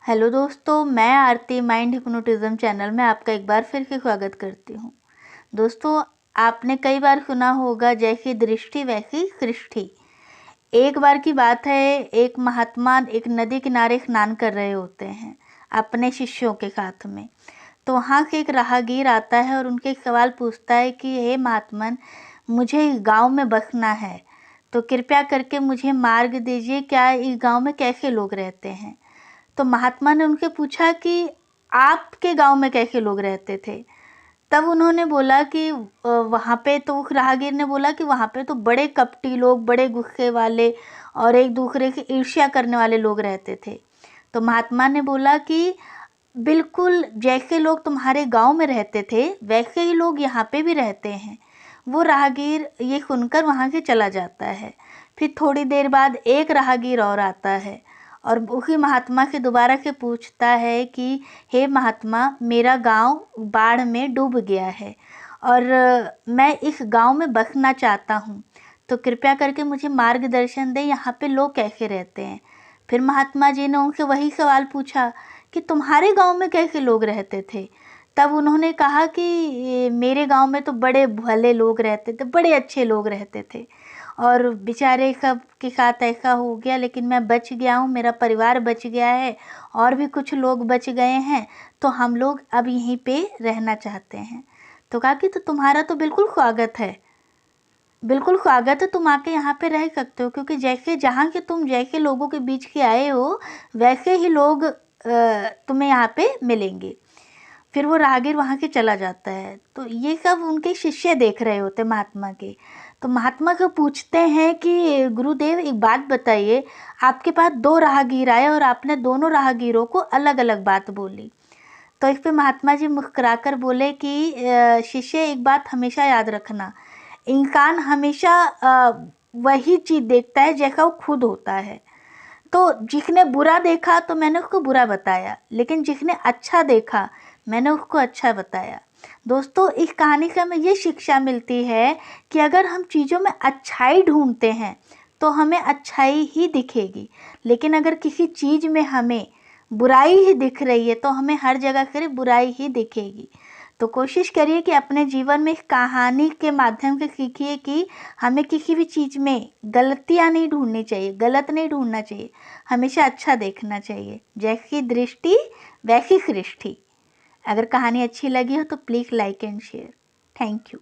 Hello दोस्तों, मैं आरती mind hypnotism channel में आपका एक बार फिर से स्वागत करती हूँ। दोस्तों, आपने कई बार सुना होगा जैसी दृष्टि वैसी सृष्टि। एक बार की बात है, एक महात्मा एक नदी किनारे स्नान कर रहे होते हैं अपने शिष्यों के साथ में। तो वहाँ से एक राहगीर आता है और उनके सवाल पूछता है कि हे महात्मन, मुझे इस गाँव में बसना है, तो कृपया करके मुझे मार्ग दीजिए, क्या इस गाँव में कैसे लोग रहते हैं। तो महात्मा ने उनसे पूछा कि आपके गांव में कैसे लोग रहते थे। तब उन्होंने बोला कि वहाँ पे, तो उस राहगीर ने बोला कि वहाँ पे तो बड़े कपटी लोग, बड़े गुस्से वाले और एक दूसरे की ईर्ष्या करने वाले लोग रहते थे। तो महात्मा ने बोला कि बिल्कुल जैसे लोग तुम्हारे गांव में रहते थे वैसे ही लोग यहाँ पे भी रहते हैं। वो राहगीर ये सुनकर वहाँ से चला जाता है। फिर थोड़ी देर बाद एक राहगीर और आता है और उसी महात्मा से दोबारा से पूछता है कि हे महात्मा, मेरा गांव बाढ़ में डूब गया है और मैं इस गांव में बसना चाहता हूँ, तो कृपया करके मुझे मार्गदर्शन दें, यहाँ पे लोग कैसे रहते हैं। फिर महात्मा जी ने उनसे वही सवाल पूछा कि तुम्हारे गांव में कैसे लोग रहते थे। तब उन्होंने कहा कि मेरे गांव में तो बड़े भले लोग रहते थे, बड़े अच्छे लोग रहते थे और बेचारे सब के साथ ऐसा हो गया, लेकिन मैं बच गया हूँ, मेरा परिवार बच गया है और भी कुछ लोग बच गए हैं, तो हम लोग अब यहीं पे रहना चाहते हैं। तो कहा कि तो तुम्हारा तो बिल्कुल स्वागत है, बिल्कुल स्वागत है, तुम आके यहाँ पे रह सकते हो, क्योंकि जैसे जहाँ के तुम जैसे लोगों के बीच के आए हो वैसे ही लोग तुम्हें यहाँ पे मिलेंगे। फिर वो राहगीर वहाँ से चला जाता है। तो ये सब उनके शिष्य देख रहे होते महात्मा के। तो महात्मा को पूछते हैं कि गुरुदेव, एक बात बताइए, आपके पास दो राहगीर आए और आपने दोनों राहगीरों को अलग अलग बात बोली। तो इस पे महात्मा जी मुस्कुराकर बोले कि शिष्य, एक बात हमेशा याद रखना, इंसान हमेशा वही चीज़ देखता है जैसा वो खुद होता है। तो जिसने बुरा देखा तो मैंने उसको बुरा बताया, लेकिन जिसने अच्छा देखा मैंने उसको अच्छा बताया। दोस्तों, इस कहानी से हमें ये शिक्षा मिलती है कि अगर हम चीज़ों में अच्छाई ढूंढते हैं तो हमें अच्छाई ही दिखेगी, लेकिन अगर किसी चीज़ में हमें बुराई ही दिख रही है तो हमें हर जगह सिर्फ बुराई ही दिखेगी। तो कोशिश करिए कि अपने जीवन में इस कहानी के माध्यम से सीखिए कि हमें किसी भी चीज़ में गलतियाँ नहीं ढूंढनी चाहिए, गलत नहीं ढूंढना चाहिए, हमेशा अच्छा देखना चाहिए। जैसी दृष्टि वैसी सृष्टि। अगर कहानी अच्छी लगी हो तो please like and share. Thank you.